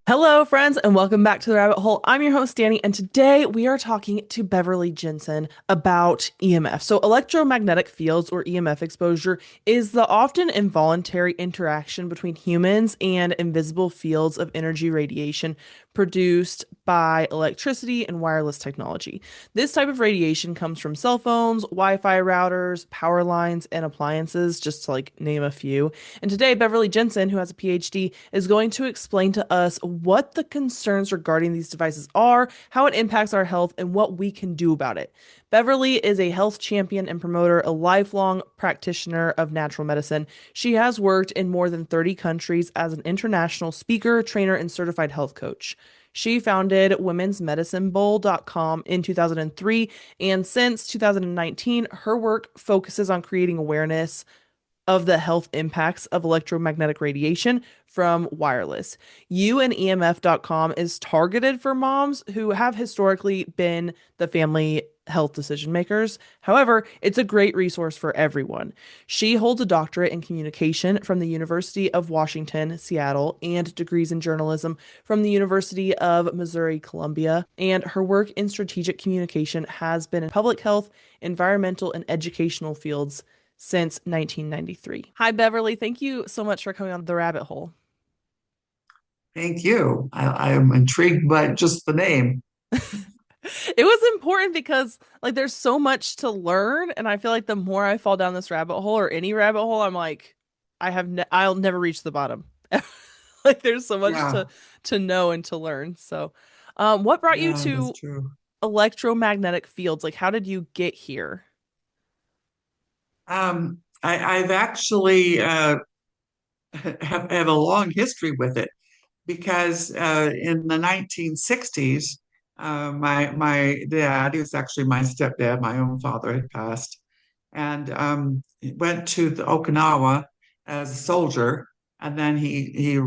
Hello, friends, and welcome back to the Rabbit Hole. I'm your host, Danny, and today we are talking to Beverly Jensen about EMF. So, electromagnetic fields or EMF exposure is the often involuntary interaction between humans and invisible fields of energy radiation produced by electricity and wireless technology. This type of radiation comes from cell phones, Wi-Fi routers, power lines, and appliances, just to name a few. And today, Beverly Jensen, who has a PhD, is going to explain to us what the concerns regarding these devices are, how it impacts our health, and what we can do about it. Beverly is a health champion and promoter, a lifelong practitioner of natural medicine. She has worked in more than 30 countries as an international speaker, trainer, and certified health coach. She founded womensmedicine.com in 2003, and since 2019, her work focuses on creating awareness of the health impacts of electromagnetic radiation from wireless. EMF.com is targeted for moms who have historically been the family health decision makers. However, it's a great resource for everyone. She holds a doctorate in communication from the University of Washington, Seattle, and degrees in journalism from the University of Missouri, Columbia. And her work in strategic communication has been in public health, environmental, and educational fields since 1993. Hi, Beverly. Thank you so much for coming on the rabbit hole. Thank you. I am intrigued by just the name. It was important because there's so much to learn, and I feel like the more I fall down this rabbit hole or any rabbit hole, I'm like, I'll never reach the bottom. Like there's so much Yeah, to know and to learn. So, what brought you yeah, that's to true. electromagnetic fields? Like, how did you get here? I've actually have a long history with it because in the 1960s, my dad, he was actually my stepdad, my own father had passed, and went to the Okinawa as a soldier, and then he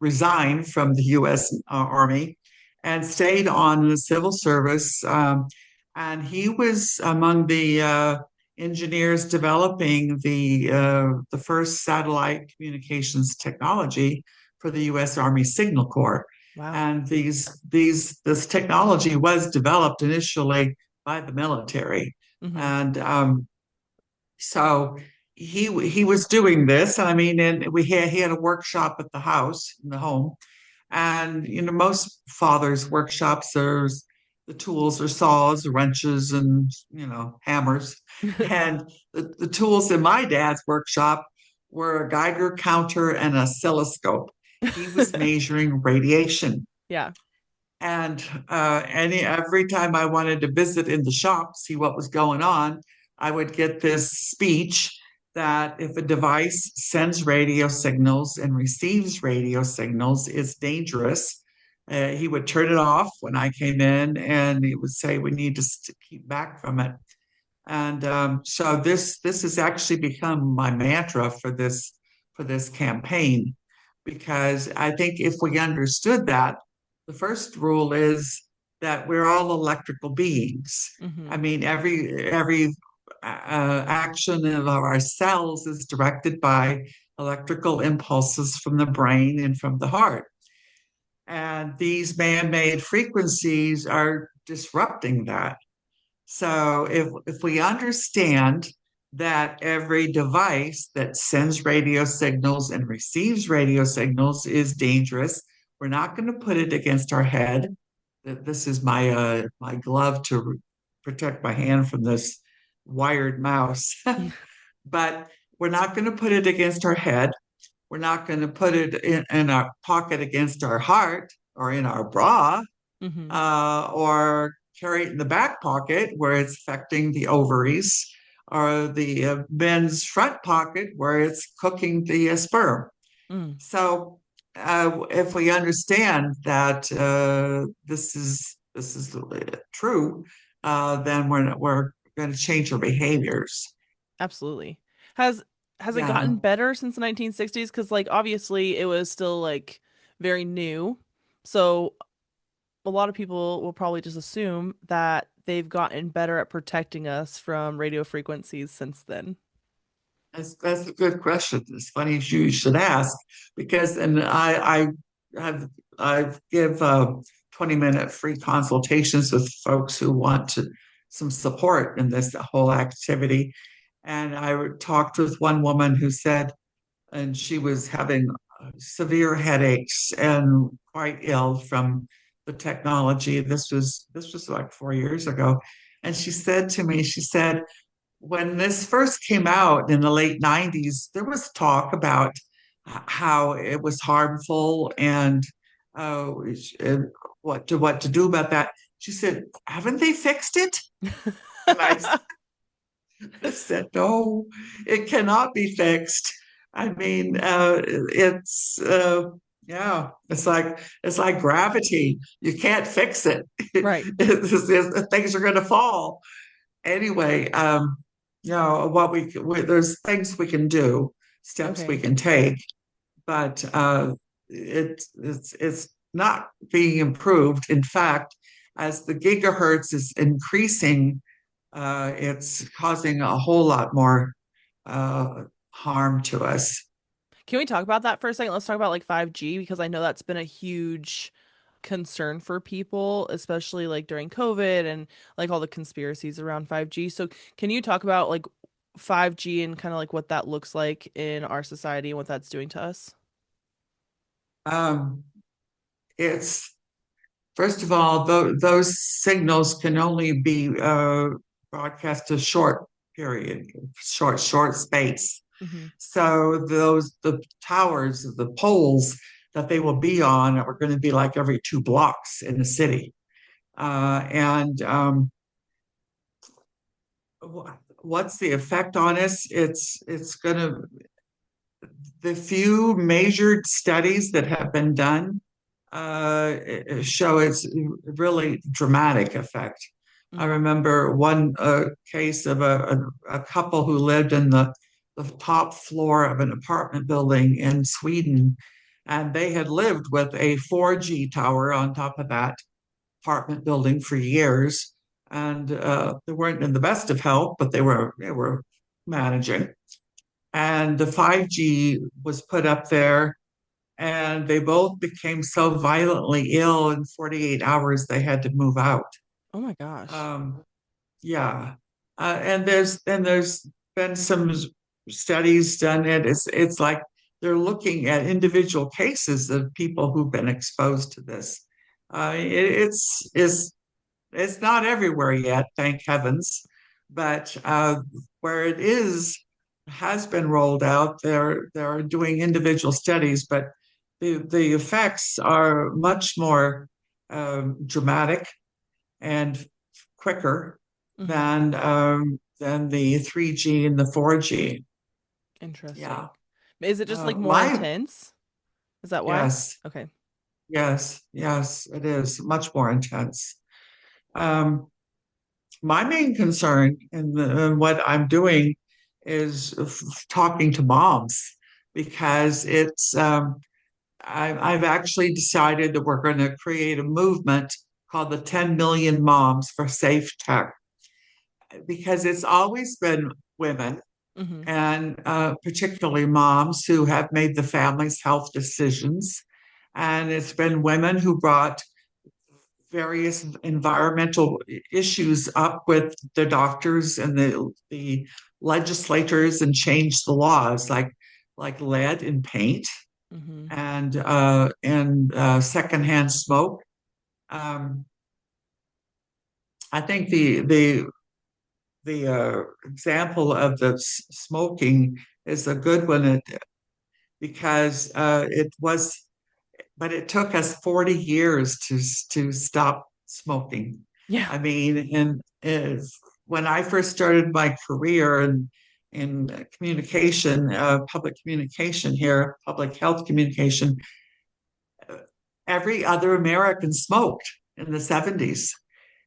resigned from the U.S. Army and stayed on the civil service. And he was among the engineers developing the first satellite communications technology for the U.S. Army Signal Corps. Wow. And this technology was developed initially by the military, Hmm. and so he was doing this. I mean, and he had a workshop at the house in the home, and most fathers' workshops there's the tools are saws, wrenches, and hammers. And the tools in my dad's workshop were a Geiger counter and an oscilloscope. He was measuring radiation. Yeah. And every time I wanted to visit in the shop, see what was going on, I would get this speech that if a device sends radio signals and receives radio signals, it's dangerous. He would turn it off when I came in, and he would say we need to keep back from it. And so this has actually become my mantra for this campaign, because I think if we understood that, the first rule is that we're all electrical beings. I Hmm. mean, every action of our cells is directed by electrical impulses from the brain and from the heart. And these man-made frequencies are disrupting that. So if we understand that every device that sends radio signals and receives radio signals is dangerous, we're not going to put it against our head. This is my glove to protect my hand from this wired mouse. But we're not going to put it against our head. We're not going to put it in our pocket against our heart or in our bra, Hmm. or carry it in the back pocket where it's affecting the ovaries, or the men's front pocket where it's cooking the sperm. Mm. So if we understand that this is true, then we're going to change our behaviors. Absolutely. Has has it Yeah. gotten better since the 1960s? Because obviously it was still very new. So a lot of people will probably just assume that they've gotten better at protecting us from radio frequencies since then. That's a good question. It's funny you should ask, because and I I've I give 20-minute free consultations with folks who want some support in this whole activity. And I talked with one woman who said, and she was having severe headaches and quite ill from the technology. This was like 4 years ago. And she said to me, she said, when this first came out in the late 90s, there was talk about how it was harmful and uh, what to do about that. She said, "Haven't they fixed it?" And I said, "No, it cannot be fixed. I mean, it's yeah, it's like gravity. You can't fix it. Right. Things are going to fall." Anyway, what there's things we can do, steps we Okay. can take, but it's not being improved. In fact, as the gigahertz is increasing, it's causing a whole lot more harm to us. Can we talk about that for a second? Let's talk about like 5G because I know that's been a huge concern for people, especially like during COVID and like all the conspiracies around 5G. So, can you talk about like 5G and kind of like what that looks like in our society and what that's doing to us? Um, it's First of all, those signals can only be broadcast a short period, short space. Hmm. So the towers, the poles that they will be on are going to be like every 2 blocks in the city. And what's the effect on us? It's going to The few measured studies that have been done show its really dramatic effect. I Hmm. remember one case of a couple who lived in the top floor of an apartment building in Sweden, and they had lived with a 4G tower on top of that apartment building for years, and they weren't in the best of health, but they were managing. And the 5G was put up there, and they both became so violently ill in 48 hours they had to move out. Oh my gosh. Um, yeah, and there's been some studies done. It's like they're looking at individual cases of people who've been exposed to this. It's not everywhere yet, thank heavens, but where it has been rolled out. They're doing individual studies, but the effects are much more dramatic and quicker Hmm. than the 3G and the 4G. Yeah. Interesting. Is it just like more My intense? Is that why? Yes, Okay. yes, it is much more intense. Um, my main concern in what I'm doing is talking to moms because I've actually decided that we're going to create a movement called the 10 million moms for safe tech because it's always been women Hmm. and particularly moms who have made the family's health decisions. And it's been women who brought various environmental issues up with the doctors and the legislators and changed the laws like lead in paint Hmm. and secondhand smoke. Um, I think the example of the smoking is a good one because but it took us 40 years to stop smoking. Yeah. I mean, and when I first started my career in communication, public communication here, public health communication, every other American smoked in the 70s.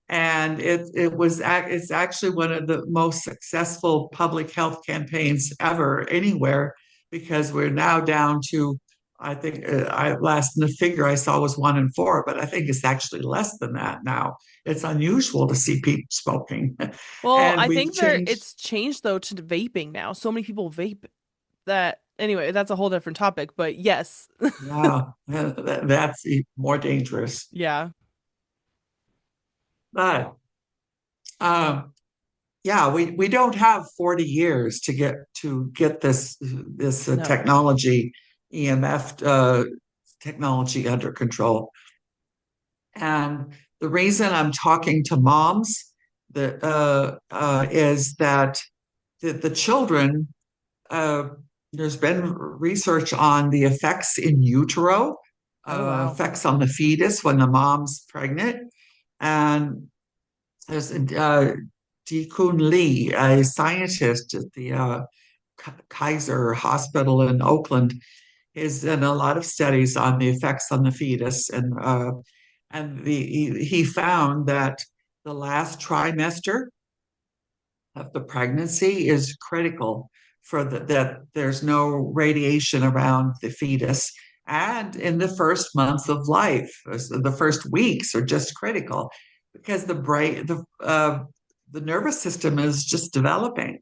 And it's actually one of the most successful public health campaigns ever anywhere because we're now down to, I think I last the figure I saw was 1 in 4, but I think it's actually less than that now. It's unusual to see people smoking. Well, And I we've think there changed. it's changed though to vaping now. So many people vape that Anyway, that's a whole different topic, but yes. Yeah, that's more dangerous. Yeah. But um, yeah, we don't have 40 years to get this No. technology, EMF technology under control. And the reason I'm talking to moms is that the children, uh, there's been research on the effects in utero, Oh, wow. effects on the fetus when the mom's pregnant. And there's Kun Lee, a scientist at the Kaiser Hospital in Oakland, has done a lot of studies on the effects on the fetus, and he found that the last trimester of the pregnancy is critical for that there's no radiation around the fetus. And in the first months of life, the first weeks are just critical because the nervous system is just developing,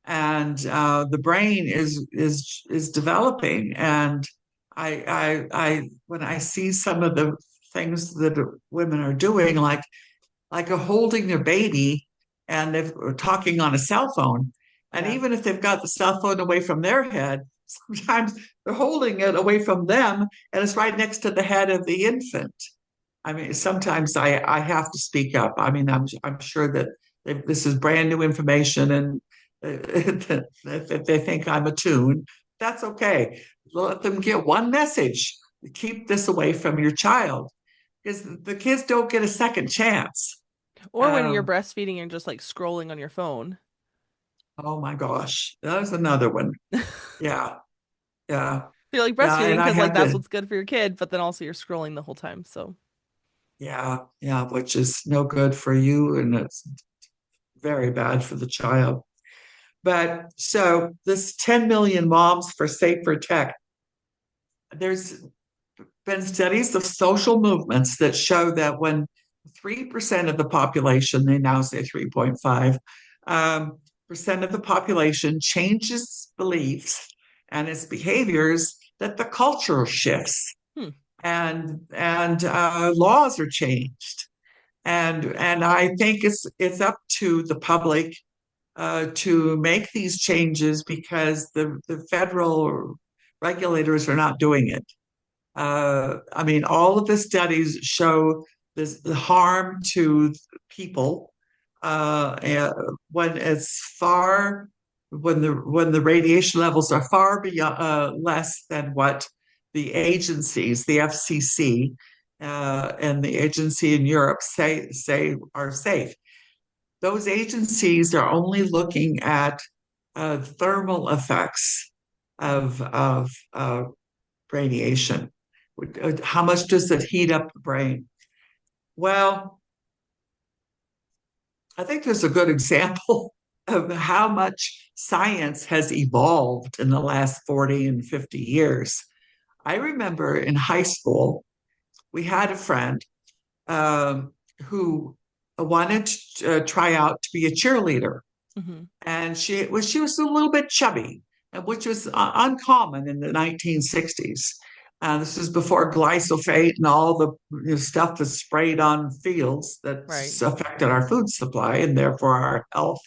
and the brain is developing. And when I see some of the things that women are doing, like a holding their baby and they're talking on a cell phone. And Yeah. even if they've got the cell phone away from their head, sometimes they're holding it away from them and it's right next to the head of the infant. I mean, sometimes I have to speak up. I mean, I'm sure that this is brand new information, and if they think I'm a tune, that's okay. Let them get one message: keep this away from your child, because the kids don't get a second chance. Or when you're Um, breastfeeding and just like scrolling on your phone. oh my gosh, that was another one. Yeah, yeah, You're like yeah. breastfeeding And I because like had that's to, what's good for your kid, but then also you're scrolling the whole time. So, yeah, yeah, which is no good for you, and it's very bad for the child. But so this 10 million moms for safer tech, there's been studies of social movements that show that when 3% of the population, they now say 3.5 percent of the population changes beliefs and its behaviors, that the culture shifts, hmm. and laws are changed. And I think it's up to the public to make these changes because the federal regulators are not doing it. I mean, all of the studies show the harm to people when it's far when the radiation levels are far beyond less than what the agencies, the FCC and the agency in Europe say are safe. Those agencies are only looking at thermal effects of radiation. How much does it heat up the brain? Well, I think there's a good example of how much science has evolved in the last 40 and 50 years. I remember in high school, we had a friend who wanted to try out to be a cheerleader. Hmm. And she was a little bit chubby, which was uncommon in the 1960s. This is before glyphosate and all the stuff was sprayed on fields that Right. affected our food supply and therefore our health.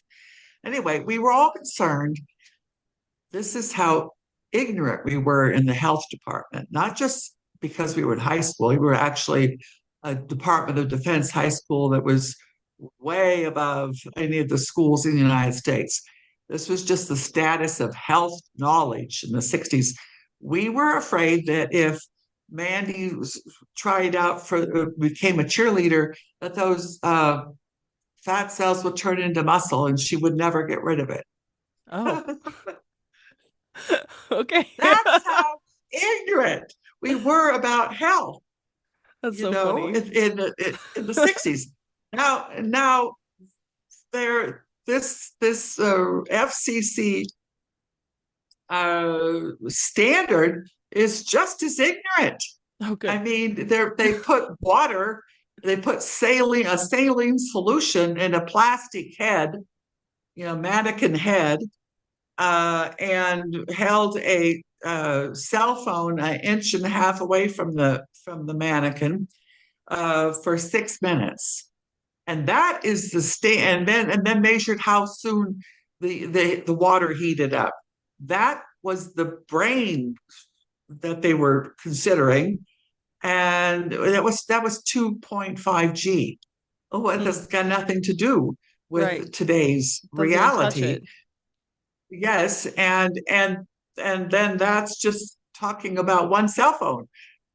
Anyway, we were all concerned. This is how ignorant we were in the health department, not just because we were in high school. We were actually a Department of Defense high school that was way above any of the schools in the United States. This was just the status of health knowledge in the 60s. We were afraid that if Mandy tried out became a cheerleader, that those fat cells would turn into muscle and she would never get rid of it. Oh, okay. That's how ignorant we were about health, That's so funny. in the 60s. Now this FCC standard is just as ignorant. Oh, I good. mean, they put a saline solution in a plastic head, mannequin head, and held a cell phone an inch and a half away from the mannequin for 6 minutes, and that is the and then measured how soon the water heated up. That was the brain that they were considering, and that was 2.5 G. Oh, it Mm, has got nothing to do right. with today's Doesn't even touch reality. it. Yes, and then that's just talking about one cell phone.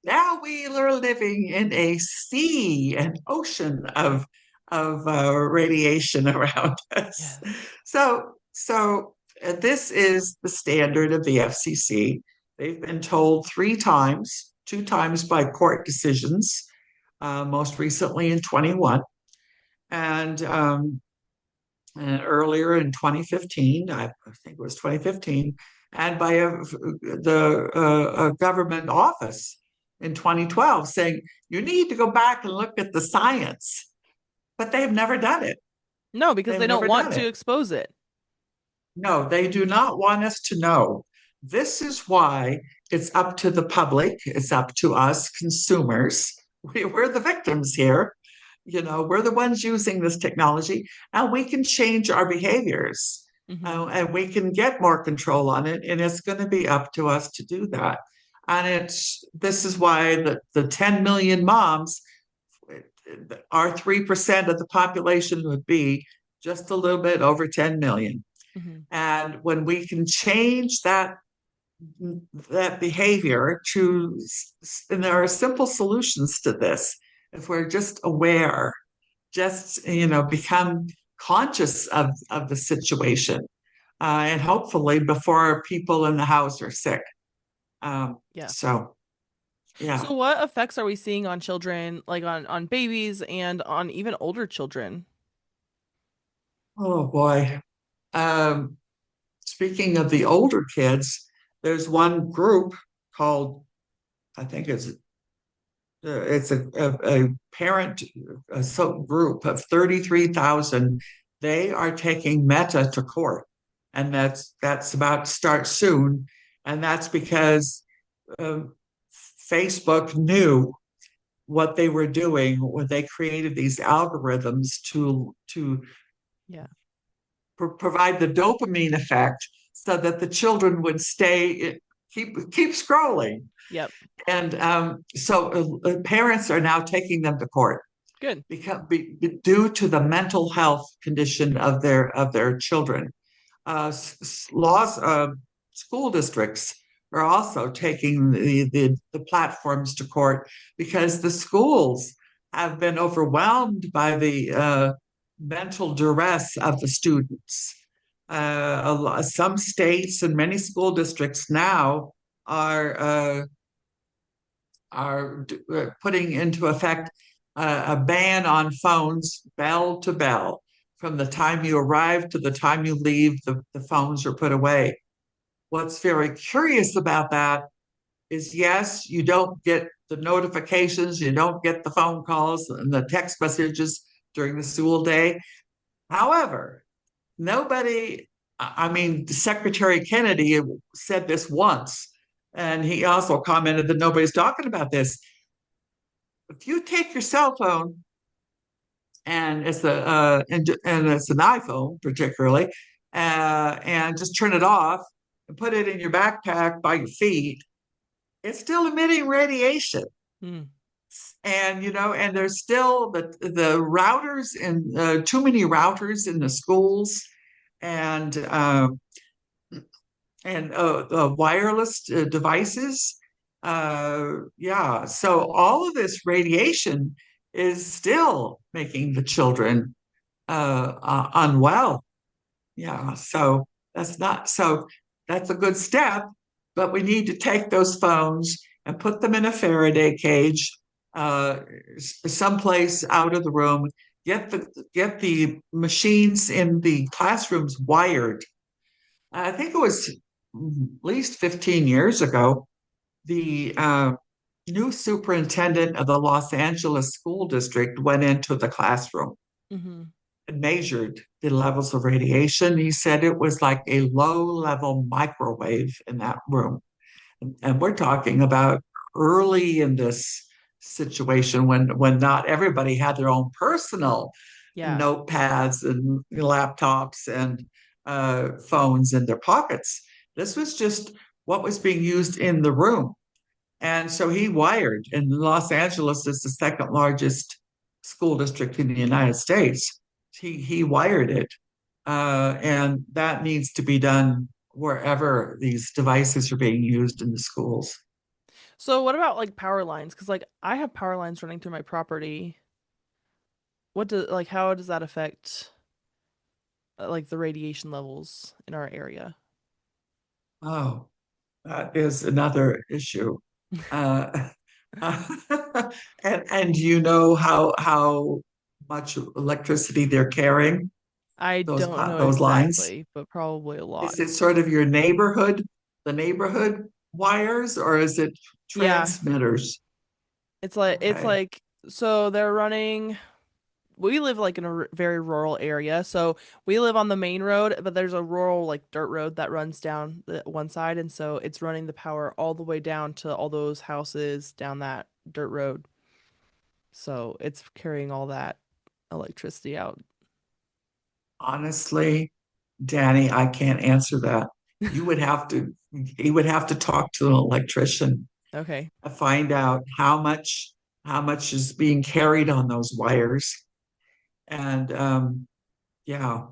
Now we are living in a sea, an ocean of radiation around us. Yes. So this is the standard of the FCC. They've been told three times, two times by court decisions, most recently in 21, and earlier in 2015, I think it was 2015, and by a government office in 2012 saying, you need to go back and look at the science. But they've never done it. No, because They've they don't never want done to it. expose it. No, they do not want us to know. This is why it's up to the public, it's up to us consumers. We're the victims here. We're the ones using this technology, and we can change our behaviors, Hmm. and we can get more control on it. And it's going to be up to us to do that. And this is why the 10 million moms, our 3% of the population would be just a little bit over 10 million. Hmm. And when we can change that behavior and there are simple solutions to this. If we're just aware, just become conscious of the situation, and hopefully before people in the house are sick. Um, Yeah. so yeah. So what effects are we seeing on children, like on babies and on even older children? Oh boy. Um, Speaking of the older kids, there's one group called, I think it's a parent group of 33,000. They are taking Meta to court, and that's about to start soon. And that's because uh, Facebook knew what they were doing when they created these algorithms to Yeah. provide the dopamine effect so that the children would keep scrolling. Yep. And so parents are now taking them to court Good. due to the mental health condition of their children. Laws School districts are also taking the platforms to court because the schools have been overwhelmed by the mental duress of the students. Some states and many school districts now are putting into effect a ban on phones bell to bell. From the time you arrive to the time you leave, the phones are put away. What's very curious about that is, yes, you don't get the notifications, you don't get the phone calls and the text messages during the school day. However, nobody, I mean, Secretary Kennedy said this once, and he also commented that nobody's talking about this. If you take your cell phone, and it's an iPhone particularly, and just turn it off and put it in your backpack by your feet, it's still emitting radiation. Mm. And there's still the routers and too many routers in the schools, and wireless devices. Yeah, so all of this radiation is still making the children unwell. Yeah, so that's a good step, but we need to take those phones and put them in a Faraday cage, uh, someplace out of the room. Get the machines in the classrooms wired. I think it was at least 15 years ago, the new superintendent of the Los Angeles school district went into the classroom. Hmm. measured the levels of radiation. He said it was like a low level microwave in that room. And we're talking about early in this situation when not everybody had their own personal Yeah. notepads and laptops and phones in their pockets. This was just what was being used in the room. And so he wired, and Los Angeles is the second largest school district in the United States. He wired it, and that needs to be done wherever these devices are being used in the schools. So what about like power lines? Because like I have power lines running through my property. What do like how does that affect like the radiation levels in our area? Oh, that is another issue. Uh, and you know how much electricity they're carrying, I don't know those lines? exactly, but probably a lot. Is it sort of your neighborhood, the neighborhood wires, or is it Yeah, transmitters? it's Okay. like so they're running. We live like in a very rural area, so we live on the main road, but there's a rural like dirt road that runs down the one side, and so it's running the power all the way down to all those houses down that dirt road. So it's carrying all that electricity out. Honestly, Danny, I can't answer that. You would have to, you would have to talk to an electrician Okay. to find out how much is being carried on those wires. And yeah,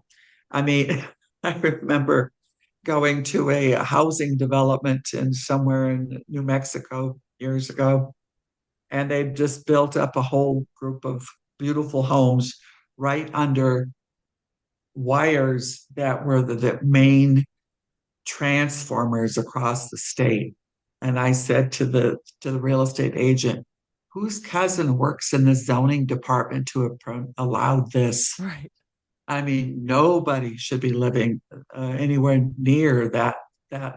I mean, I remember going to a housing development in somewhere in New Mexico years ago, and they just built up a whole group of beautiful homes right under wires that were the main transformers across the state. And I said to the real estate agent, whose cousin works in the zoning department to have allowed this? Right. I mean, nobody should be living anywhere near that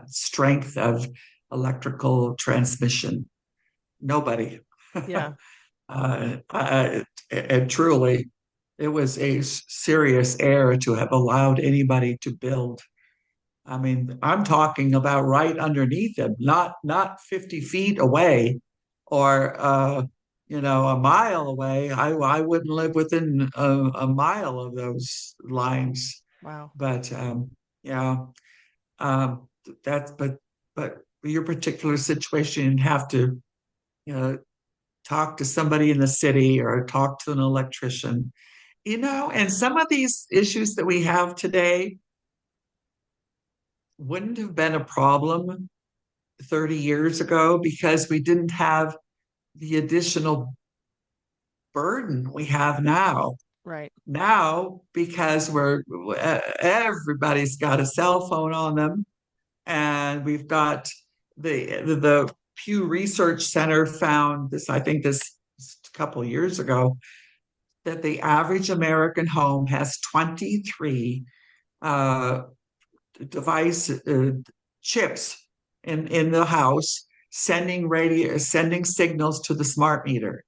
strength of electrical transmission. Nobody. Yeah. And truly, it was a serious error to have allowed anybody to build. I mean, I'm talking about right underneath them, not 50 feet away or a mile away. I wouldn't live within a mile of those lines. Wow. But yeah, um, that's but your particular situation, you have to you know talk to somebody in the city or talk to an electrician. And some of these issues that we have today wouldn't have been a problem 30 years ago because we didn't have the additional burden we have now. Right. Now, because everybody's got a cell phone on them, and we've got the Pew Research Center found this, I think this a couple of years ago, that the average American home has 23 uh, device chips in the house sending signals to the smart meter.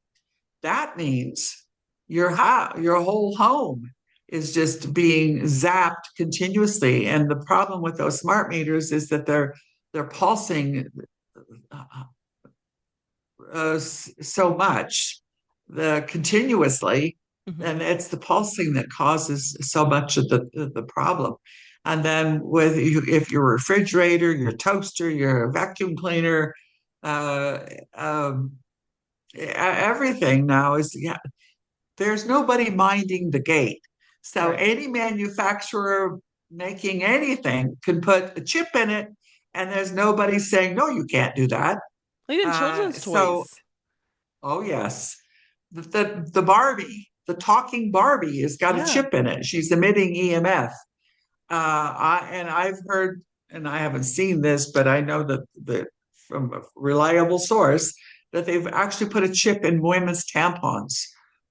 That means your whole home is just being zapped continuously. And the problem with those smart meters is that they're pulsing so much continuously, Hmm. and it's the pulsing that causes so much of the problem. And then if your refrigerator, your toaster, your vacuum cleaner, uh, um, everything now is, yeah, there's nobody minding the gate. So Right. any manufacturer making anything can put a chip in it, and there's nobody saying no, you can't do that. Like in children's So toys. Oh yes. The Barbie, the talking Barbie has got a Yeah. chip in it. She's emitting EMF. I've heard, and I haven't seen this, but I know that from a reliable source that they've actually put a chip in women's tampons.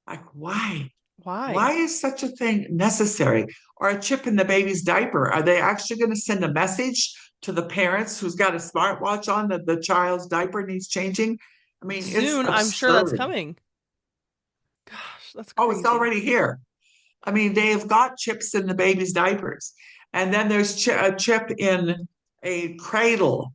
Like, why? Why Why? is such a thing necessary? Or a chip in the baby's diaper? Are they actually going to send a message to the parents who's got a smartwatch on that the child's diaper needs changing? I mean, it's Soon, I'm sure that's absurd. coming. Gosh, that's Oh, it's crazy. already here. I mean, they have got chips in the baby's diapers, and then there's a chip in a cradle.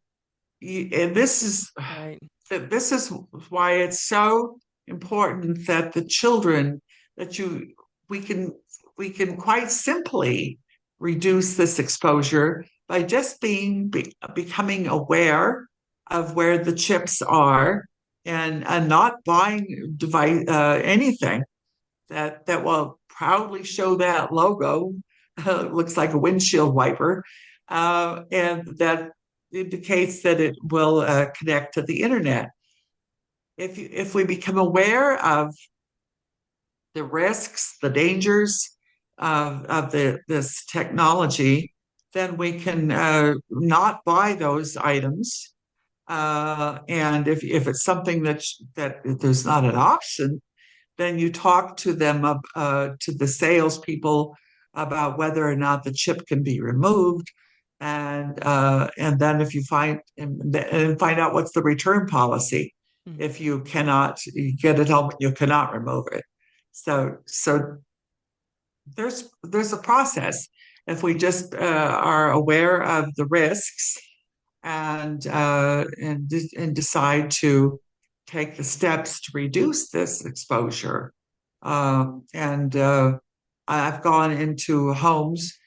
And Right. this is why it's so important that the children that you we can we can quite simply reduce this exposure by just becoming aware of where the chips are, and not buying anything that will proudly show that logo. Looks like a windshield wiper, and that indicates that it will connect to the internet. If we become aware of the risks, the dangers of this technology, then we can not buy those items. And if it's something that there's not an option, then you talk to them to the salespeople about whether or not the chip can be removed, and then if you and find out what's the return policy Mm. if you get it home and you cannot remove it. So there's a process if we just are aware of the risks and decide to take the steps to reduce this exposure. And I've gone into homes.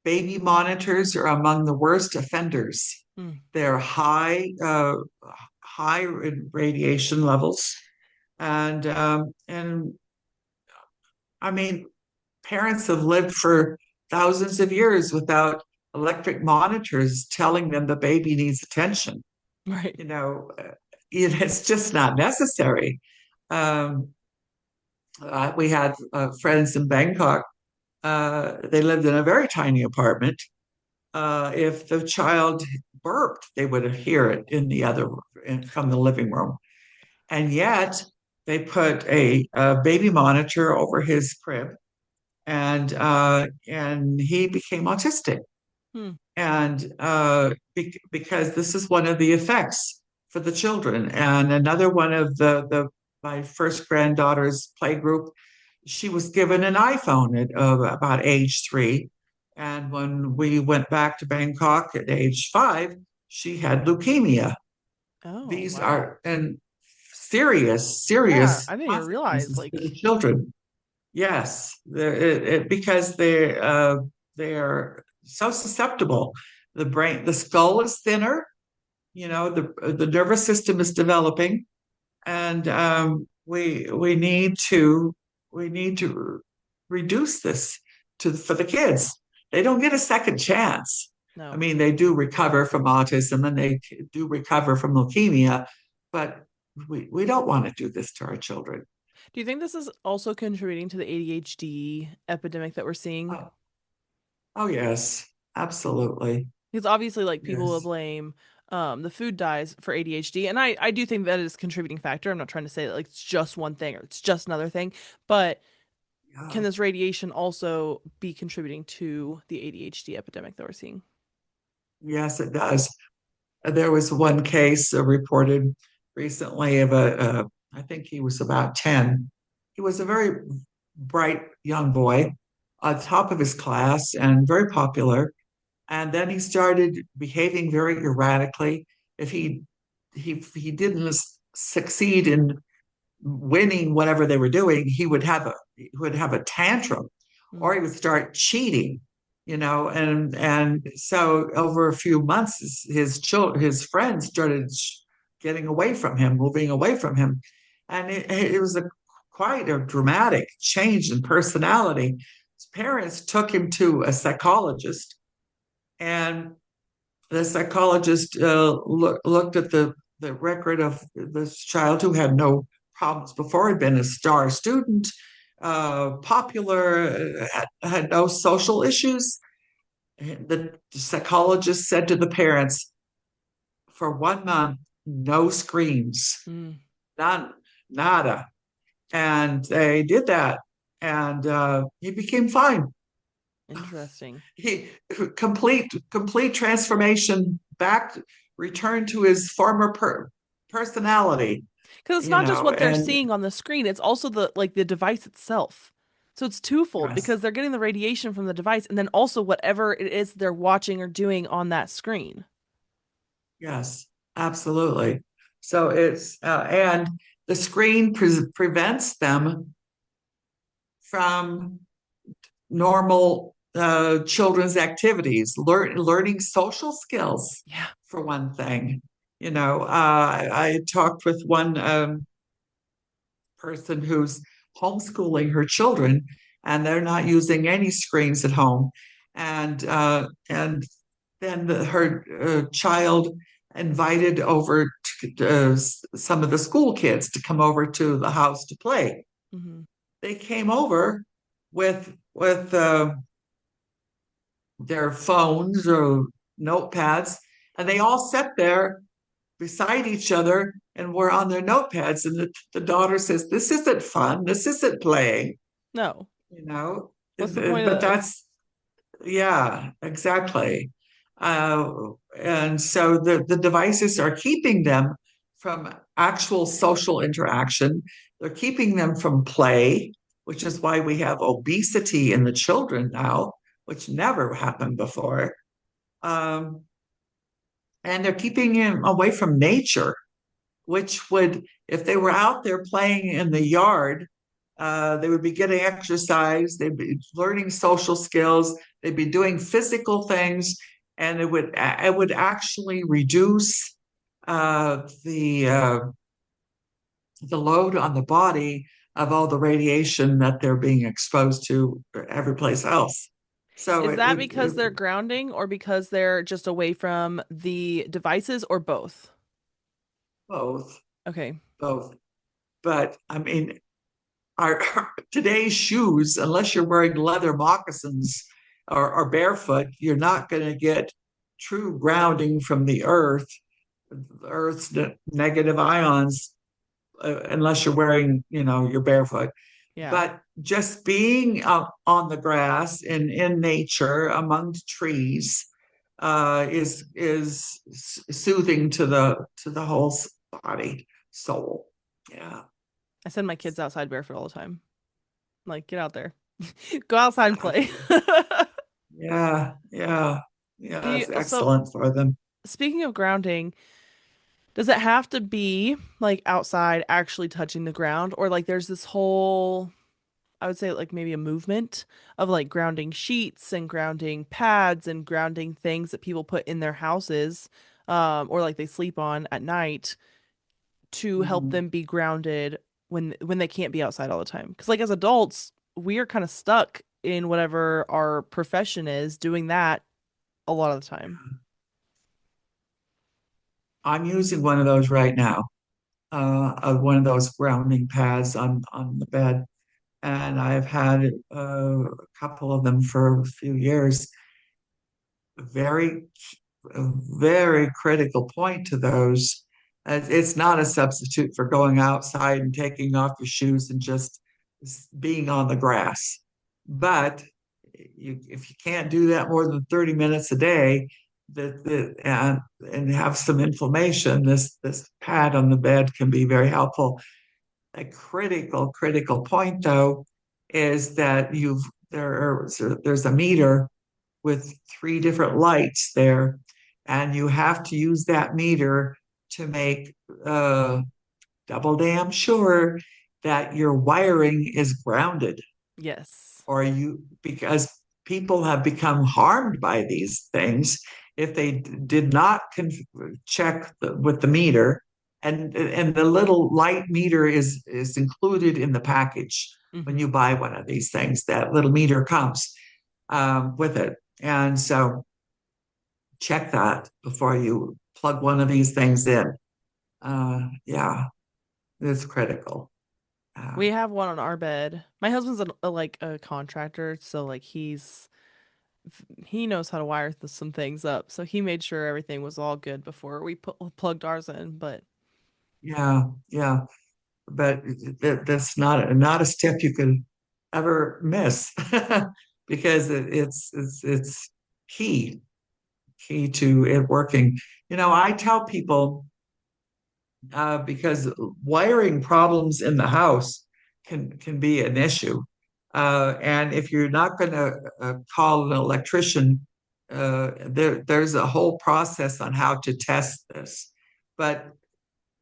Baby monitors are among the worst offenders. Mm. They're high in radiation levels, and I mean, parents have lived for thousands of years without electric monitors telling them the baby needs attention. Right. You know, it's just not necessary. Um, we had friends in Bangkok. They lived in a very tiny apartment. If the child burped, they would hear it from the living room. And yet, they put a baby monitor over his crib, and he became autistic. Mm. And because this is one of the effects for the children. And another one of the my first granddaughter's play group, she was given an iPhone at about age 3. And when we went back to Bangkok at age 5, she had leukemia. Oh, These wow. are and serious, Yeah, serious I didn't even realize consequences for the like children. Yes, because they are so susceptible. The brain, the skull is thinner. The nervous system is developing, and we need to reduce this for the kids. They don't get a second chance. I no. mean, they do recover from autism and they do recover from leukemia, but we don't want to do this to our children. Do you think this is also contributing to the ADHD epidemic that we're seeing? Oh, oh yes, absolutely. Because obviously, like people will Yes. blame the food dyes for ADHD, and I do think that is a contributing factor. I'm not trying to say that like it's just one thing or it's just another thing, but can Yeah. this radiation also be contributing to the ADHD epidemic that we're seeing? Yes, it does. There was one case reported recently of I think he was about 10. He was a very bright young boy, on top of his class and very popular. And then he started behaving very erratically. If he didn't succeed in winning whatever they were doing, he would have a tantrum, or Mm. he would start cheating, and so over a few months, his friends started getting away from him, moving away from him, and it was quite a dramatic change in personality. His parents took him to a psychologist, and the psychologist looked at the record of this child who had no problems before, had been a star student, popular, had no social issues. The psychologist said to the parents, for 1 month, no screens, Mm. none, nada. And they did that, and he became fine. Interesting. He complete transformation back, returned to his former personality, Because it's not just what they're and seeing on the screen; it's also the device itself. So it's twofold Yes, because they're getting the radiation from the device and then also whatever it is they're watching or doing on that screen. yes, absolutely. So and the screen prevents them from normal children's activities, learning social skills, Yeah. for one thing. I talked with one person who's homeschooling her children, and they're not using any screens at home. And then her child invited over some of the school kids to come over to the house to play. Hmm. They came over with their phones or notepads, and they all sat there beside each other and were on their notepads. And the daughter says, "This isn't fun. This isn't playing." No. You know, What's the point but of this? that's yeah, exactly. And so the devices are keeping them from actual social interaction. They're keeping them from play, which is why we have obesity in the children now, which never happened before. Um, and they're keeping them away from nature, which would, if they were out there playing in the yard, they would be getting exercise, they'd be learning social skills, they'd be doing physical things, and it would actually reduce the load on the body of all the radiation that they're being exposed to every place else. So Is it that would because they're grounding or because they're just away from the devices or both? both, Okay. both. But I mean, our today's shoes, unless you're wearing leather moccasins or barefoot, you're not going to get true grounding from the earth's negative ions, unless you're wearing, you're barefoot. Yeah. But just being on the grass in nature among trees is soothing to the whole body, soul. Yeah. I send my kids outside barefoot all the time. Like, get out there. Go outside and Yeah. play. Yeah, yeah, yeah, Do it's you, so excellent for them. speaking of grounding, does it have to be like outside actually touching the ground or like there's this whole I would say like maybe a movement of like grounding sheets and grounding pads and grounding things that people put in their houses or like they sleep on at night to help Mhm. them be grounded when they can't be outside all the time. Because like as adults, we are kind of stuck in whatever our profession is doing that a lot of the time. I'm using one of those right now, one of those grounding pads on the bed, and I've had a couple of them for a few years. Very, a very critical point to those. It's not a substitute for going outside and taking off your shoes and just being on the grass. But if you can't do that more than 30 minutes a day, and have some inflammation, this pad on the bed can be very helpful. A critical point, though, is that there's a meter with three different lights there, and you have to use that meter to make double damn sure that your wiring is grounded, Yes. or because people have become harmed by these things if they did not check with the meter, and the little light meter is included in the package. When Hmm. you buy one of these things, that little meter comes with it. And so check that before you plug one of these things in. Yeah, it's critical. We Uh, have one on our bed. My husband's like a contractor, so like he knows how to wire some things up. So he made sure everything was all good before we plugged ours in. But yeah, yeah, but that's not a step you could ever miss because it's key to it working. I tell people because wiring problems in the house can be an issue. And if you're not going to call an electrician, there's a whole process on how to test this. But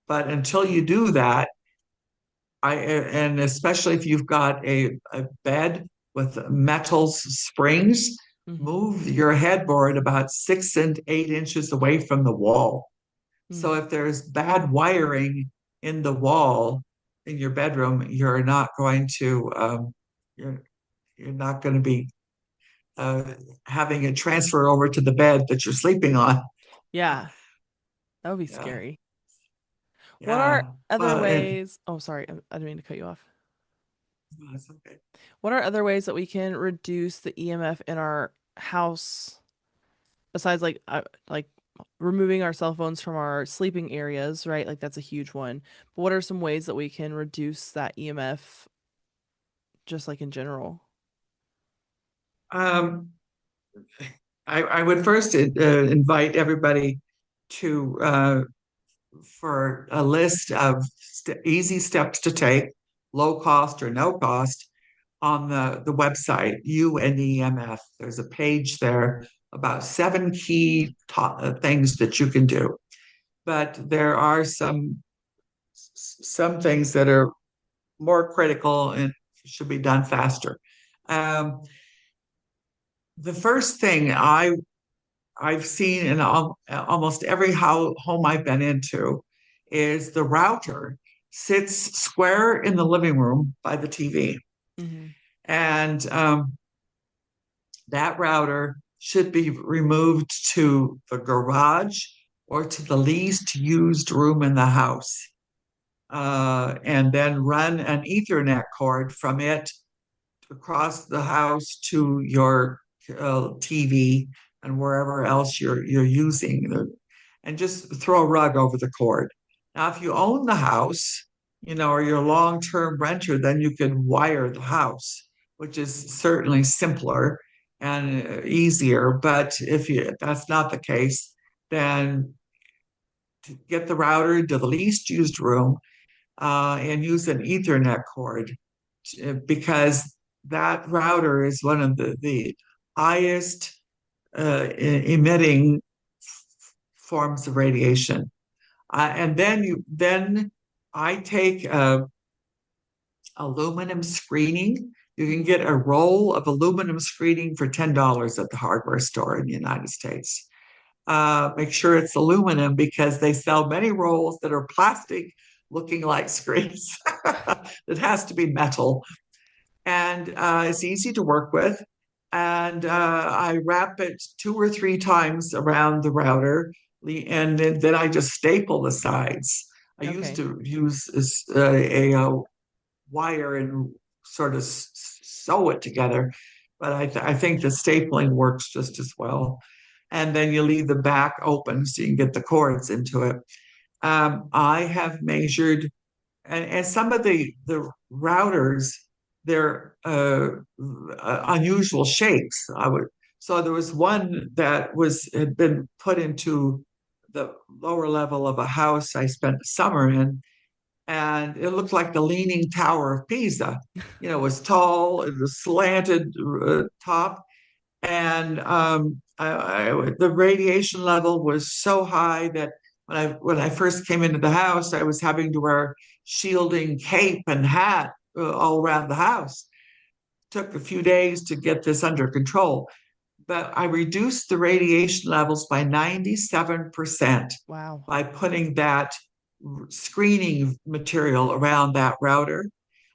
until you do that, and especially if you've got a bed with metal springs, Mm-hmm. move your headboard about 6 and 8 inches away from the wall. So if there's bad wiring in the wall in your bedroom, you're you're not going to be uh, having it transfer over to the bed that you're sleeping on. Yeah, that would be Yeah, scary. What are yeah. other Well, ways? Oh, sorry, I didn't mean to cut you off. that's okay. What are other ways that we can reduce the EMF in our house besides like removing our cell phones from our sleeping areas, right? Like that's a huge one. But what are some ways that we can reduce that EMF just like in general? Um, I would first invite everybody to for a list of easy steps to take, low cost or no cost, on the website UNEMF. There's a page there about 7 key things that you can do. But there are some things that are more critical and should be done faster. Um, the first thing I've seen in almost every home I've been into is the router sits square in the living room by the TV. Hmm. And that router should be removed to the garage or to the least used room in the house. And then run an Ethernet cord from it across the house to your TV and wherever else you're using, and just throw a rug over the cord. Now, if you own the house, or you're a long-term renter, then you can wire the house, which is certainly simpler and easier. But if that's not the case, then to get the router to the least used room and use an Ethernet cord because that router is one of the highest emitting forms of radiation. And then I take aluminum screening. You can get a roll of aluminum screening for $10 at the hardware store in the United States. Make sure it's aluminum because they sell many rolls that are plastic looking like screens. It has to be metal and it's easy to work with. And I wrap it 2 or 3 times around the router, and then I just staple the sides. I used Okay. to use a wire and sort of sew it together, but I think the stapling works just as well. And then you leave the back open so you can get the cords into it. I have measured and some of the routers they're unusual shapes. I would so there was one that had been put into the lower level of a house I spent the summer in, and it looked like the Leaning Tower of Pisa. It was tall, it was slanted top, and the radiation level was so high that when I first came into the house, I was having to wear shielding cape and hat all around the house. Took a few days to get this under control, but I reduced the radiation levels by 97% Wow. by putting that screening material around that router.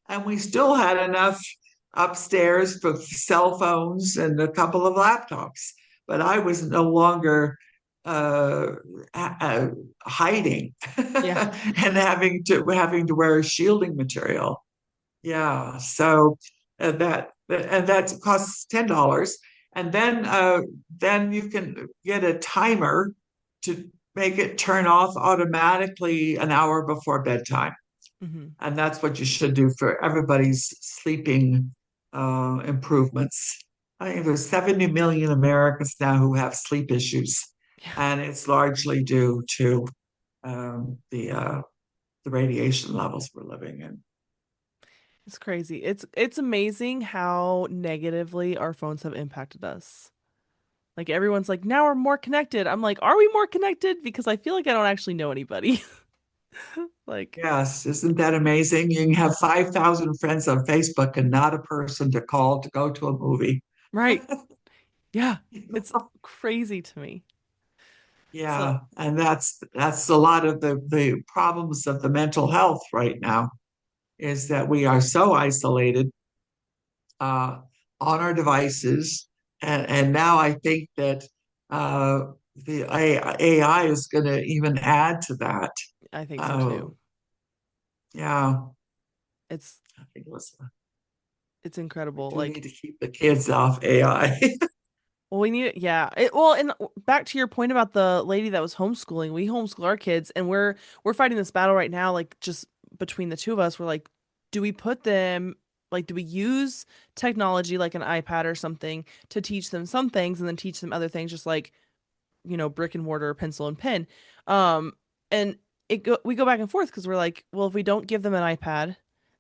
And we still had enough upstairs for cell phones and a couple of laptops, but I was no longer uh, hiding Yeah. and having to wear shielding material. Yeah, so that costs $10, and then you can get a timer to make it turn off automatically an hour before bedtime, Hmm. and that's what you should do for everybody's sleeping improvements. I think there's 70 million Americans now who have sleep issues, Yeah. and it's largely due to the radiation levels we're living in. It's crazy. It's amazing how negatively our phones have impacted us. Like everyone's like, now we're more connected. I'm like, are we more connected? Because I feel like I don't actually know anybody. Like, Yes, isn't that amazing? You can have 5,000 friends on Facebook and not a person to call to go to a movie. right. Yeah. You It's know? crazy to me. So Yeah, and that's a lot of the problems of the mental health right now is that we are so isolated uh, on our devices, and now I think that the AI is going to even add to that. I think so Uh, too. yeah, It's I think it's we incredible. do Like, need to keep the kids off AI. well, we need, yeah. Well, and back to your point about the lady that was homeschooling, we homeschool our kids, and we're fighting this battle right now, like just between the two of us. We're like, do we put them, like, do we use technology like an iPad or something to teach them some things, and then teach them other things, just like brick and mortar, pencil and pen, um, and we go back and forth because we're like, well, if we don't give them an iPad,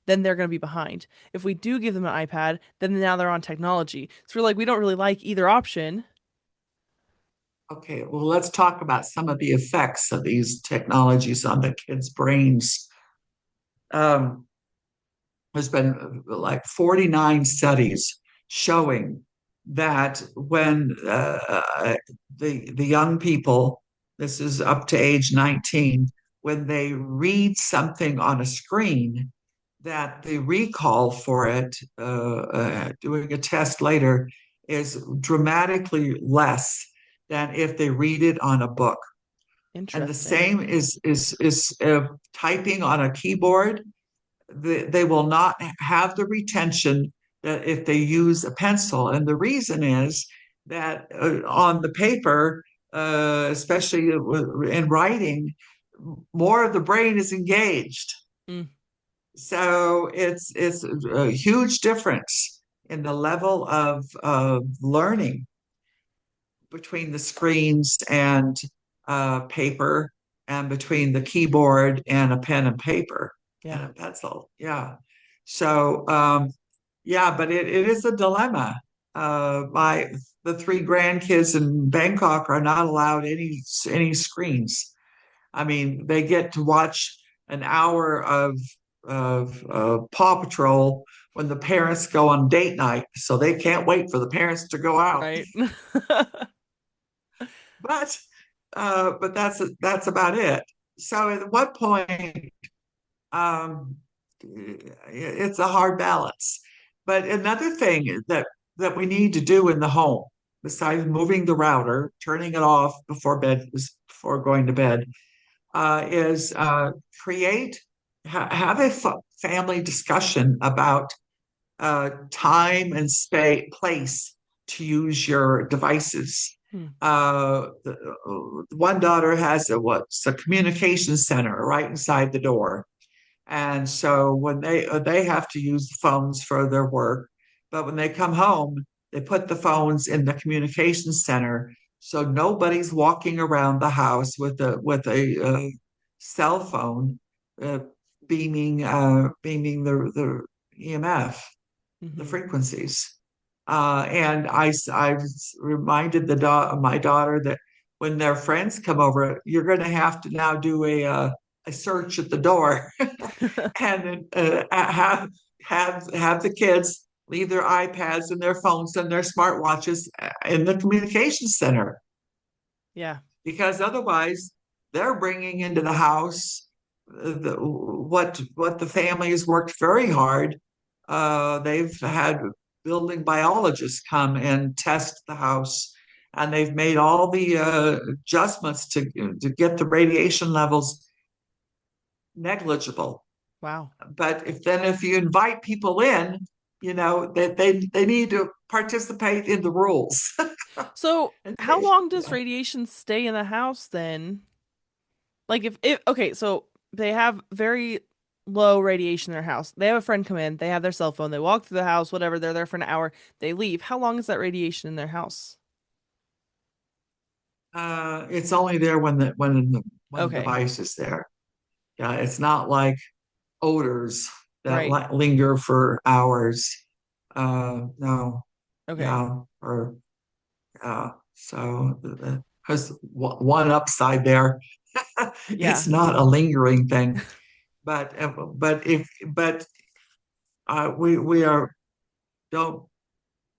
then they're going to be behind. If we do give them an iPad, then now they're on technology. So we're like, we don't really like either option. Okay, well, let's talk about some of the effects of these technologies on the kids' brains. Um, there's been like 49 studies showing that when the young people, this is up to age 19, when they read something on a screen, that the recall for it, doing a test later, is dramatically less than if they read it on a book. And the Interesting. same is typing on a keyboard. They will not have the retention that if they use a pencil. And the reason is that on the paper, especially in writing, more of the brain is engaged. Mm, So it's a huge difference in the level of learning between the screens and paper, and between the keyboard and a pen and paper and yeah. a pencil. Yeah. So, yeah, but it is a dilemma. My the three grandkids in Bangkok are not allowed any screens. I mean, they get to watch an hour of Paw Patrol when the parents go on date night, so they can't wait for the parents to go out. Right. But but that's about it. So at what point um, it's a hard balance. But another thing that we need to do in the home, besides moving the router, turning it off before going to bed, is create have a family discussion about time and space place to use your devices. Hmm. One daughter has a communication center right inside the door, and so when they have to use the phones for their work, but when they come home, they put the phones in the communication center, so nobody's walking around the house with a cell phone uh, beaming the EMF, the Hmm. frequencies. And I reminded my daughter that when their friends come over, you're going to have to now do a search at the door and have the kids leave their iPads and their phones and their smartwatches in the communication center, Yeah. because otherwise they're bringing into the house what the family has worked very hard. They've had building biologists come and test the house, and they've made all the adjustments to get the radiation levels negligible. Wow. But if you invite people in, they need to participate in the rules. So, And how they, long does yeah. radiation stay in the house then? Like if okay, so they have very low radiation in their house. They have a friend come in, they have their cell phone, they walk through the house, whatever, they're there for an hour, they leave. How long is that radiation in their house? It's only there when the Okay. device is there. Yeah, it's not like odors. that Right. linger for hours. No, Okay. yeah, or so there's one upside there. It's Yeah. not a lingering thing, but we are don't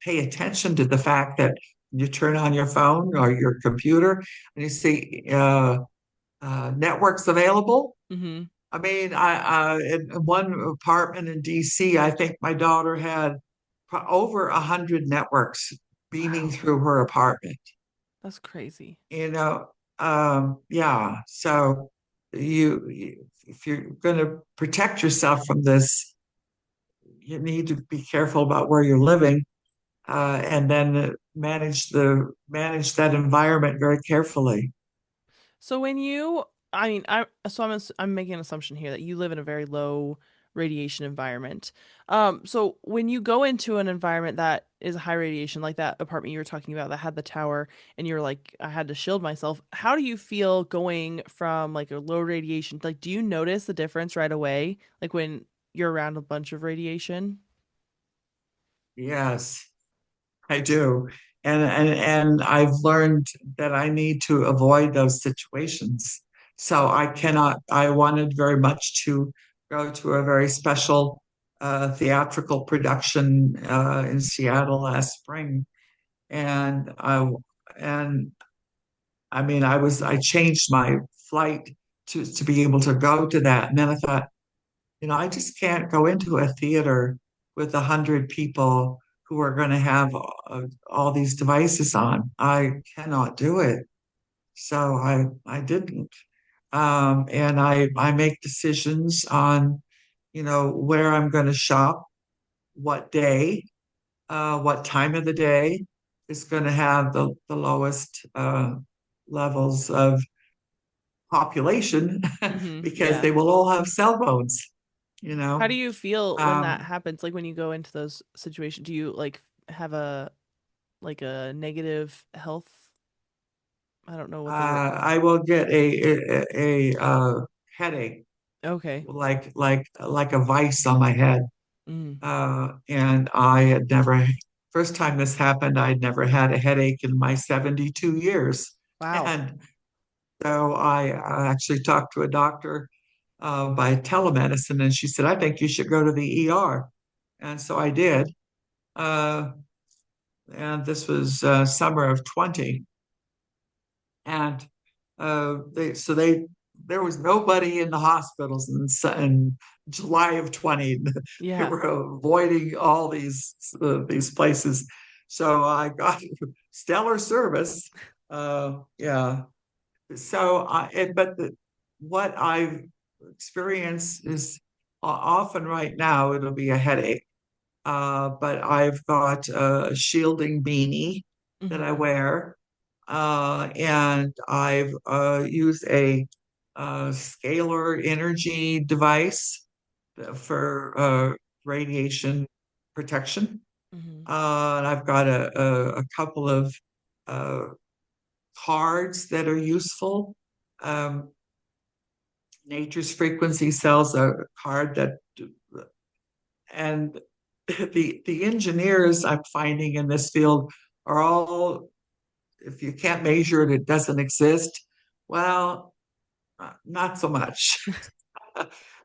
pay attention to the fact that you turn on your phone or your computer and you see networks available. Hmm. I mean, in one apartment in DC, I think my daughter had over 100 networks beaming Wow. through her apartment. That's crazy. You know, yeah. So if you're going to protect yourself from this, you need to be careful about where you're living, and then manage that environment very carefully. So when you, I mean, I'm making an assumption here that you live in a very low radiation environment. So when you go into an environment that is high radiation, like that apartment you were talking about that had the tower, and you're like, I had to shield myself. How do you feel going from like a low radiation? Like, do you notice the difference right away? Like when you're around a bunch of radiation? Yes. I do. And I've learned that I need to avoid those situations. So I wanted very much to go to a very special theatrical production in Seattle last spring. And and I mean I changed my flight to be able to go to that. And then I thought, I just can't go into a theater with 100 people who are going to have all these devices on. I cannot do it. So I didn't. And I make decisions on, where I'm going to shop, what day, what time of the day is going to have the lowest levels of population because Yeah. they will all have cell phones, you How do know. you feel when that Um, happens? Like when you go into those situations, do you like have a negative health? I don't know what the word. I will get a headache, Okay. like a vice on my head. Mm. And I had never, first time this happened, I'd never had a headache in my 72 years. Wow. And so I actually talked to a doctor by telemedicine, and she said, I think you should go to the ER. And so I did. Uh, and this was summer of 20. And there was nobody in the hospitals in July of 20. They Yeah. were avoiding all these places. So I got stellar service. Yeah. So what I've experienced is often right now it'll be a headache. But I've got a shielding beanie that I Hmm. wear, and I've used a scalar energy device for radiation protection. Hmm. And I've got a couple of uh, cards that are useful. Um, Nature's Frequency sells a card that, and the engineers I'm finding in this field are all, if you can't measure it, it doesn't exist. Well, not so much.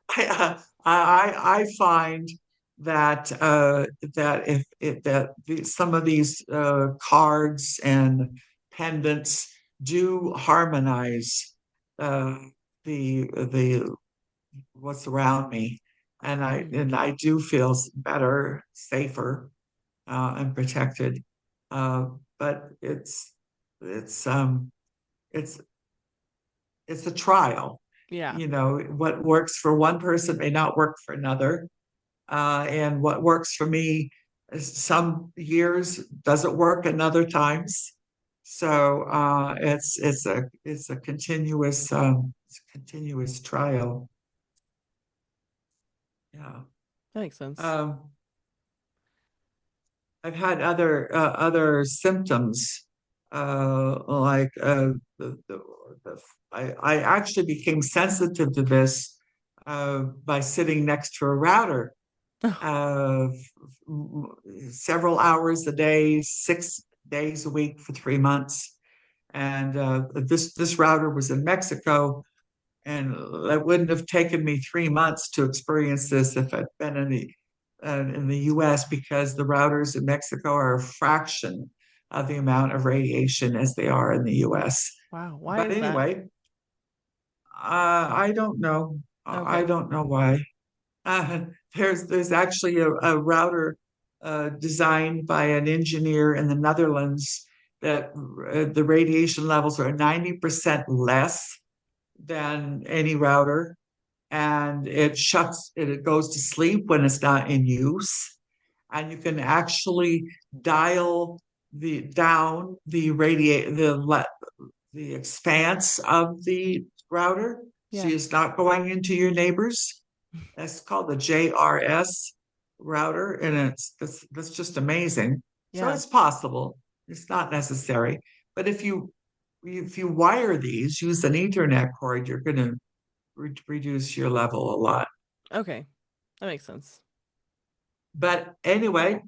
I find that some of these cards and pendants do harmonize uh, the what's around me, and I Hmm. and I do feel better, safer, and protected. Uh, but it's it's it's a trial. Yeah. What works for one person may not work for another, and what works for me some years doesn't work another times. So it's a continuous trial. Yeah. That makes sense. Um, I've had other symptoms, like the I actually became sensitive to this by sitting next to a router uh, several hours a day, 6 days a week for 3 months. And this router was in Mexico, and it wouldn't have taken me 3 months to experience this if I'd been in the U.S. because the routers in Mexico are a fraction of the amount of radiation as they are in the U.S. Wow. Why But is that? anyway, I don't know. I Okay. don't know why. Uh, there's actually a router designed by an engineer in the Netherlands that the radiation levels are 90% less than any router, and it goes to sleep when it's not in use, and you can actually dial the down the radiate the expanse of the router, so Yeah. it's not going into your neighbors. That's called the JRS router, and that's just amazing. So Yeah. it's possible. It's not necessary, but if you wire these, use an Ethernet cord, you're going to reduce your level a lot. Okay. That makes sense. But anyway,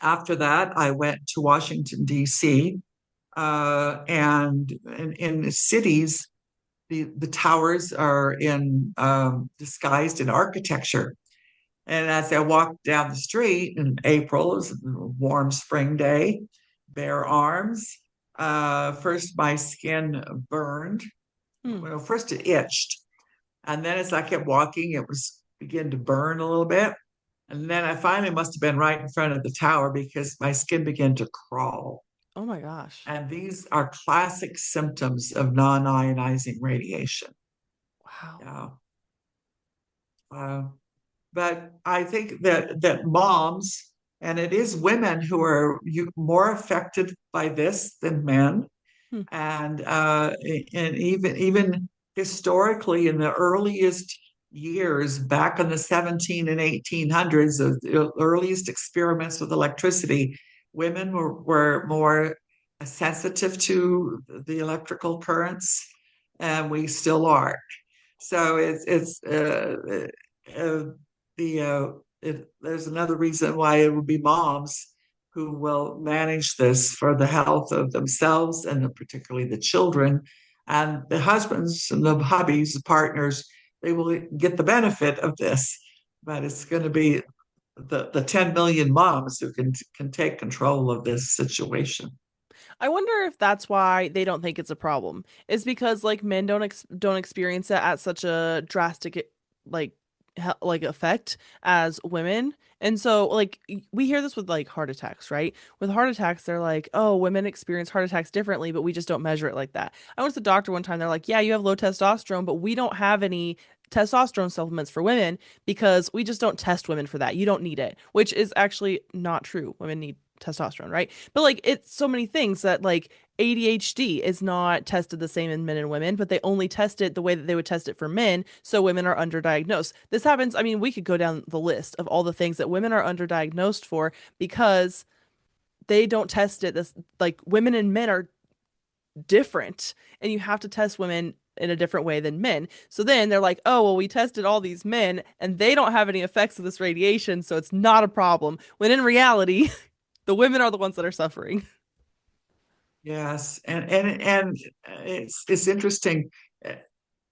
after that, I went to Washington D.C. And in the cities, the towers are in disguised in architecture. And as I walked down the street in April, it was a warm spring day, bare arms. First, my skin burned. Hmm. Well, first it itched, and then as I kept walking, it was began to burn a little bit. And then I finally must have been right in front of the tower because my skin began to crawl. Oh my gosh. And these are classic symptoms of non-ionizing radiation. Wow. Yeah. Uh, but I think that moms, and it is women who are more affected by this than men, Hmm. and even historically in the earliest years back in the 17 and 1800s, the earliest experiments with electricity, women were more sensitive to the electrical currents, and we still are. So uh, there's another reason why it would be moms who will manage this for the health of themselves and particularly the children. And the husbands and the hubbies, the partners, they will get the benefit of this. But it's going to be the 10 million moms who can take control of this situation. I wonder if that's why they don't think it's a problem. Is because like men don't experience it at such a drastic like like effect as women. And so like we hear this with like heart attacks, right? With heart attacks, they're like, "Oh, women experience heart attacks differently, but we just don't measure it like that." I went to the doctor one time, they're like, "Yeah, you have low testosterone, but we don't have any testosterone supplements for women because we just don't test women for that. You don't need it," which is actually not true. Women need testosterone, right? But like it's so many things that like ADHD is not tested the same in men and women, but they only test it the way that they would test it for men, so women are underdiagnosed. This happens, I mean, we could go down the list of all the things that women are underdiagnosed for because they don't test it this like women and men are different and you have to test women in a different way than men. So then they're like, "Oh, well we tested all these men and they don't have any effects of this radiation, so it's not a problem." When in reality, the women are the ones that are suffering. Yes, and it's interesting. Uh,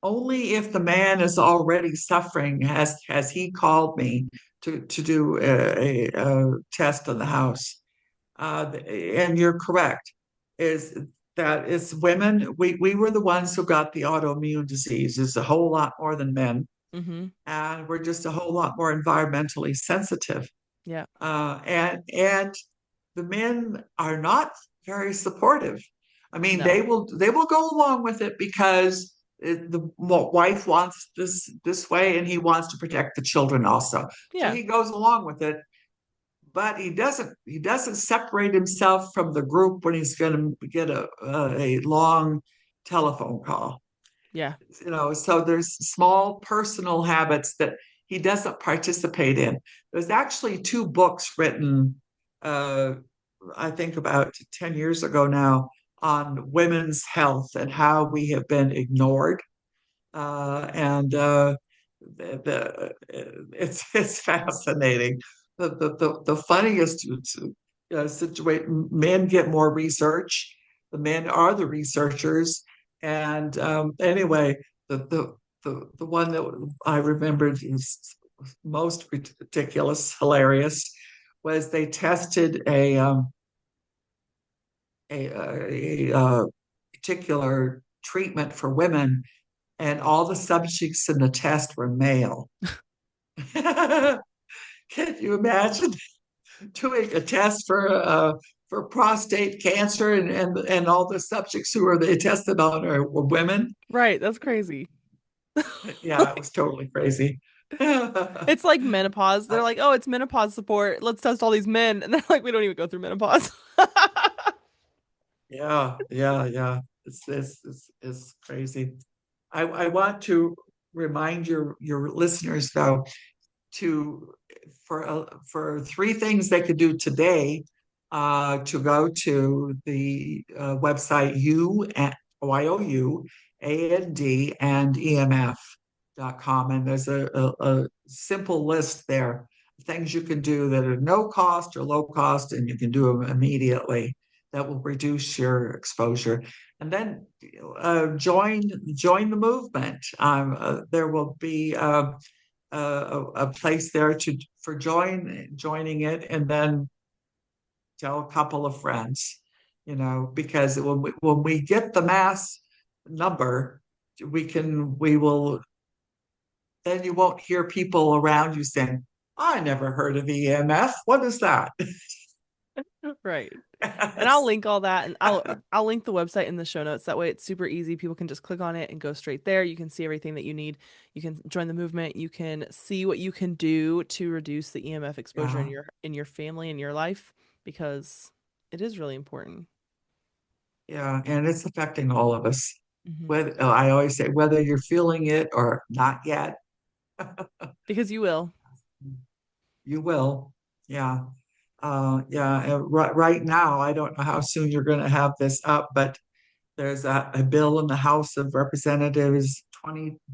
Only if the man is already suffering has he called me to do a test on the house. And you're correct, is that it's women. We were the ones who got the autoimmune diseases a whole lot more than men, Mm-hmm. and we're just a whole lot more environmentally sensitive. Yeah. And the men are not very supportive. I mean, No. they will go along with it because the wife wants this way, and he wants to protect the children also. So Yeah. he goes along with it, but he doesn't separate himself from the group when he's going to get a long telephone call. Yeah. So there's small personal habits that he doesn't participate in. There's actually two books written, uh, I think about 10 years ago now, on women's health and how we have been ignored. And it's fascinating. The funniest situation, men get more research. The men are the researchers. And anyway, the one that I remembered is most ridiculous, hilarious, was they tested a particular treatment for women, and all the subjects in the test were male. Can you imagine doing a test for prostate cancer, and all the subjects who were they tested on were women? Right, that's crazy. Yeah, it was totally crazy. It's like menopause. They're like, "Oh, it's menopause support. Let's test all these men." And they're like, "We don't even go through menopause." Yeah. It's crazy. I want to remind your listeners though to for three things they could do today, to go to the website YOU and EMF.com, and there's a simple list there of things you can do that are no cost or low cost, and you can do them immediately that will reduce your exposure. And then join the movement. There will be a place there to for joining it, and then tell a couple of friends, because when we get the mass number, we will, then you won't hear people around you saying, I never heard of EMF. What is that? Right. And I'll link all that and I'll link the website in the show notes. That way it's super easy. People can just click on it and go straight there. You can see everything that you need. You can join the movement. You can see what you can do to reduce the EMF exposure Yeah, in your family and your life because it is really important. yeah, and it's affecting all of us. Hmm. Whether I always say whether you're feeling it or not yet, Because you will. you will. Yeah. Yeah, right now, I don't know how soon you're going to have this up, but there's a bill in the House of Representatives,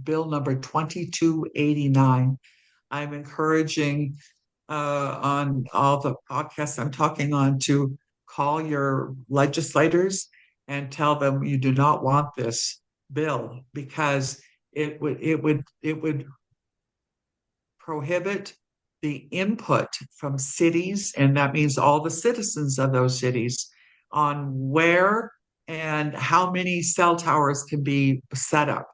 bill number 2289. I'm encouraging on all the podcasts I'm talking on to call your legislators and tell them you do not want this bill, because it would prohibit the input from cities, and that means all the citizens of those cities, on where and how many cell towers can be set up.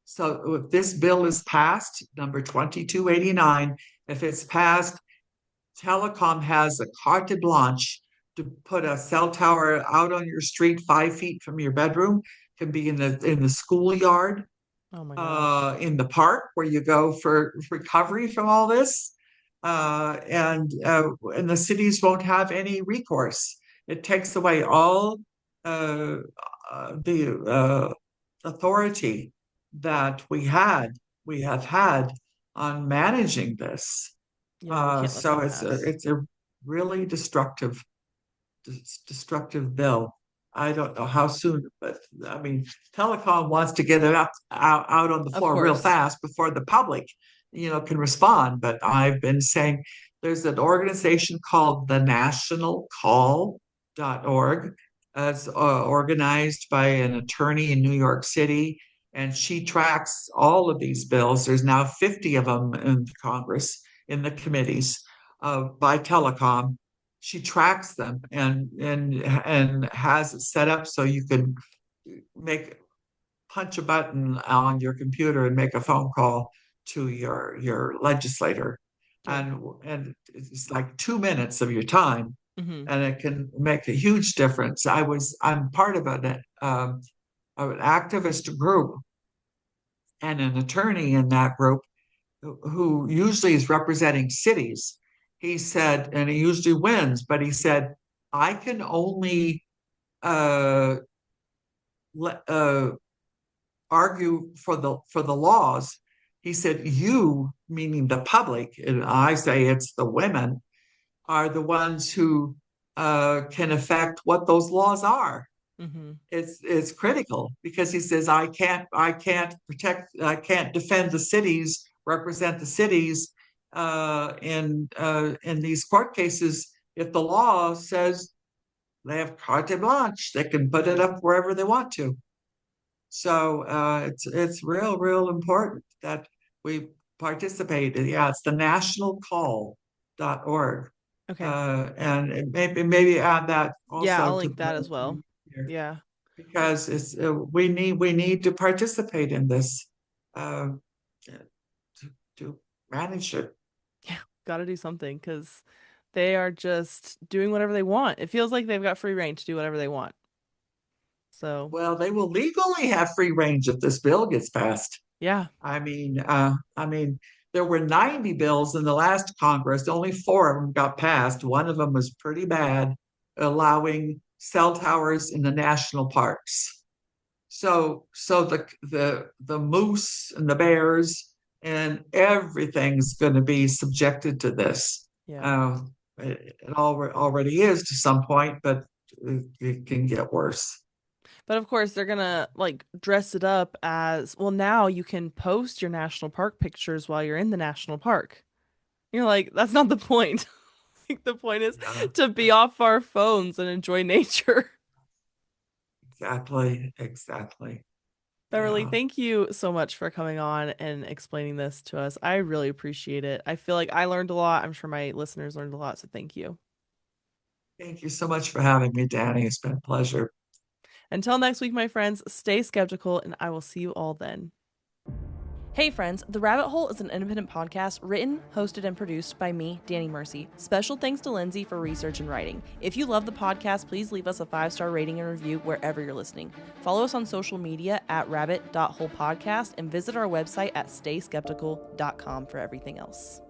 So if this bill is passed, number 2289, if it's passed, Telecom has a carte blanche to put a cell tower out on your street 5 feet from your bedroom. Can be in the schoolyard, Oh my gosh. in the park where you go for recovery from all this, and the cities won't have any recourse. It takes away all uh, the authority that we have had on managing this. Yeah, we can't let So that it's a pass. it's a really destructive bill. I don't know how soon, but I mean, telecom wants to get it out on the Of floor real course. fast before the public, can respond. But I've been saying there's an organization called the nationalcall.org. It's organized by an attorney in New York City, and she tracks all of these bills. There's now 50 of them in Congress, in the committees, by telecom. She tracks them and has it set up so you can make punch a button on your computer and make a phone call to your legislator, Good. and it's like 2 minutes of your time, Hmm. and it can make a huge difference. I'm part of an activist group and an attorney in that group who usually is representing cities. He said, and he usually wins, but he said, I can only uh, uh, argue for the laws. He said, you, meaning the public, and I say it's the women, are the ones who can affect what those laws are. Hmm. It's critical, because he says I can't defend the cities represent the cities in these court cases, if the law says they have carte blanche, they can put it Right. up wherever they want to. So it's real important that we participate. Yeah, it's the nationalcall.org. Okay. And maybe add that Yeah, also I'll to link that as well. here, Yeah. because it's we need to participate in this uh, to manage it. Yeah. Got to do something because they are just doing whatever they want. It feels like they've got free reign to do whatever they want. So, Well, they will legally have free range if this bill gets passed. yeah. I mean, there were 90 bills in the last Congress. Only four of them got passed. One of them was pretty bad, allowing cell towers in the national parks. So the moose and the bears and everything's going to be subjected to this. Yeah. Uh, it already is to some point, but it can get worse. But of course, they're gonna like dress it up as well. Now you can post your national park pictures while you're in the national park. You're like, that's not the point. Like, the point is Yeah, to be off our phones and enjoy nature. exactly. Beverly, Yeah. thank you so much for coming on and explaining this to us. I really appreciate it. I feel like I learned a lot. I'm sure my listeners learned a lot, so thank you. Thank you so much for having me, Danny. It's been a pleasure. Until next week, my friends, stay skeptical, and I will see you all then. Hey friends, The Rabbit Hole is an independent podcast written, hosted, and produced by me, Danny Mercy. Special thanks to Lindsay for research and writing. If you love the podcast, please leave us a 5-star rating and review wherever you're listening. Follow us on social media at rabbit.holepodcast and visit our website at stayskeptical.com for everything else.